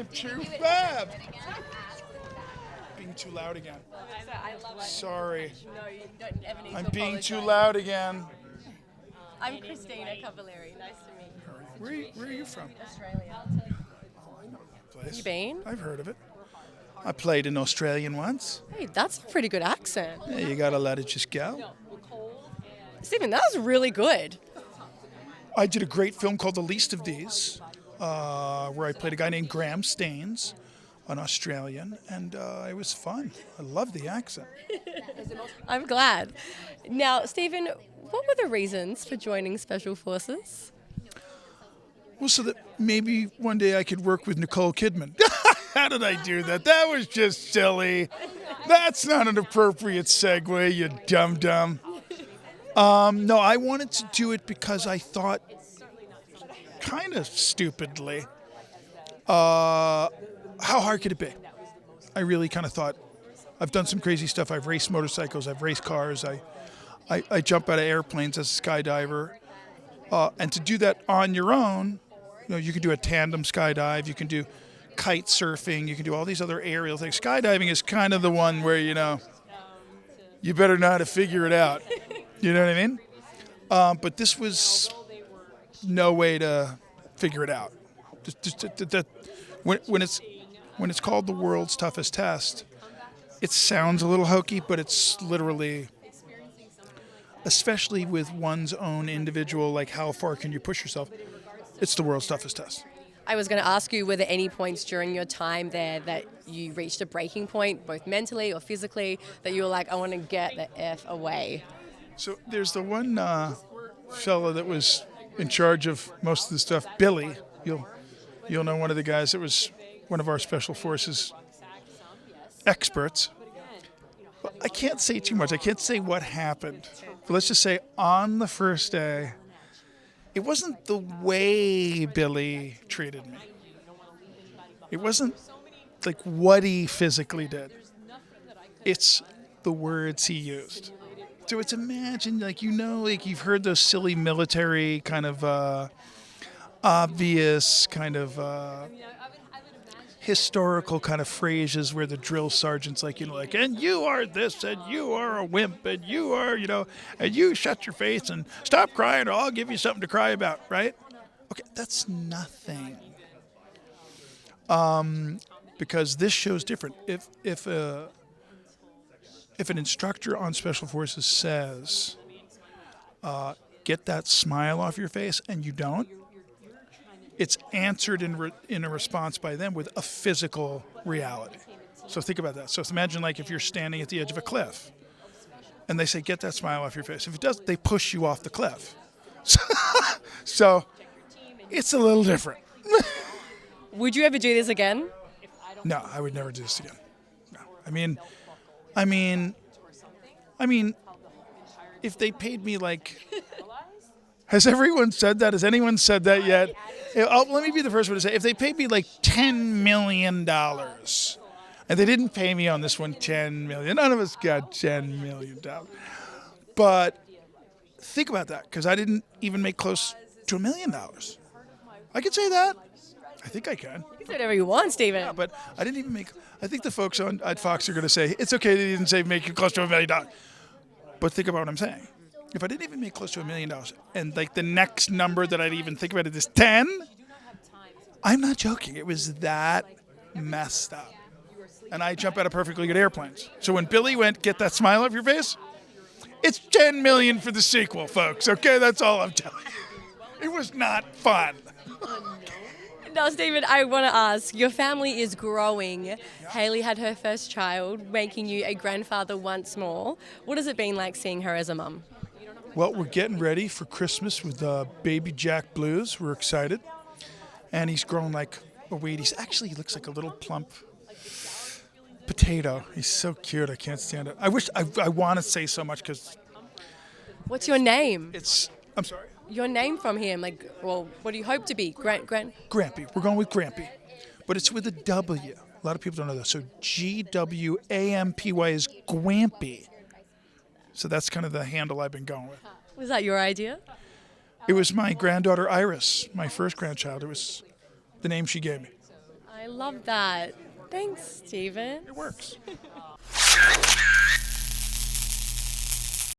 I'm TooFab. Being too loud again. Sorry. No, you don't ever need I'm to being too apologize. loud again. I'm Christina Cavalieri. Nice to meet you. Where are you from? Australia. Place. You been? I've heard of it. I played in Australian once. Hey, that's a pretty good accent. Yeah, you gotta let it just go. Stephen, that was really good. I did a great film called The Least of These, where I played a guy named Graham Staines, an Australian, and it was fun. I love the accent. I'm glad. Now, Stephen, what were the reasons for joining Special Forces? Well, so that maybe one day I could work with Nicole Kidman. How did I do that? That was just silly. That's not an appropriate segue, you dum-dum. No, I wanted to do it because I thought, kind of stupidly, how hard could it be? I really kind of thought, I've done some crazy stuff. I've raced motorcycles, I've raced cars, I jump out of airplanes as a skydiver. And to do that on your own, you can do a tandem skydive, you can do kite surfing, you can do all these other aerial things. Skydiving is kind of the one where, you better know how to figure it out. You know what I mean? But this was no way to figure it out. When it's called the world's toughest test, it sounds a little hokey, but it's literally, especially with one's own individual, like how far can you push yourself, it's the world's toughest test. I was going to ask you, were there any points during your time there that you reached a breaking point, both mentally or physically, that you were like, I want to get the F away? So there's the one fella that was in charge of most of the stuff, Billy. You'll know one of the guys that was one of our special forces experts. But I can't say too much. I can't say what happened. But let's just say on the first day, it wasn't the way Billy treated me. It wasn't like what he physically did. It's the words he used. So it's imagine, like you've heard those silly military kind of obvious kind of historical kind of phrases where the drill sergeant's like, and you are this, and you are a wimp, and you are, and you shut your face and stop crying or I'll give you something to cry about, right? Okay, that's nothing. Because this show's different. If an instructor on Special Forces says, get that smile off your face, and you don't, it's answered in a response by them with a physical reality. So think about that. So imagine like if you're standing at the edge of a cliff, and they say, get that smile off your face. If it does, they push you off the cliff. So it's a little different. Would you ever do this again? No, I would never do this again. No. I mean, if they paid me like, has everyone said that? Has anyone said that yet? Let me be the first one to say, if they paid me like $10 million, and they didn't pay me on this one $10 million, none of us got $10 million. But think about that, because I didn't even make close to $1 million. I could say that. I think I can. You can say whatever you want, Stephen. Yeah, but I didn't even make. I think the folks at Fox are going to say it's okay that you didn't say make you close to $1 million. But think about what I'm saying. If I didn't even make close to $1 million, and like the next number that I'd even think about it is 10, I'm not joking. It was that messed up. And I jump out of perfectly good airplanes. So when Billy went, get that smile off your face, it's $10 million for the sequel, folks. Okay, that's all I'm telling you. It was not fun. Now, Stephen, I want to ask, your family is growing. Hailey had her first child, making you a grandfather once more. What has it been like seeing her as a mum? Well, we're getting ready for Christmas with baby Jack Blues. We're excited. And he's grown like a weed. He looks like a little plump potato. He's so cute. I can't stand it. I want to say so much because... What's your name? I'm sorry? Your name from him, what do you hope to be? Grampy. We're going with Grampy. But it's with a W. A lot of people don't know that. So G-W-A-M-P-Y is Gwampy. So that's kind of the handle I've been going with. Was that your idea? It was my granddaughter Iris, my first grandchild. It was the name she gave me. I love that. Thanks, Stephen. It works.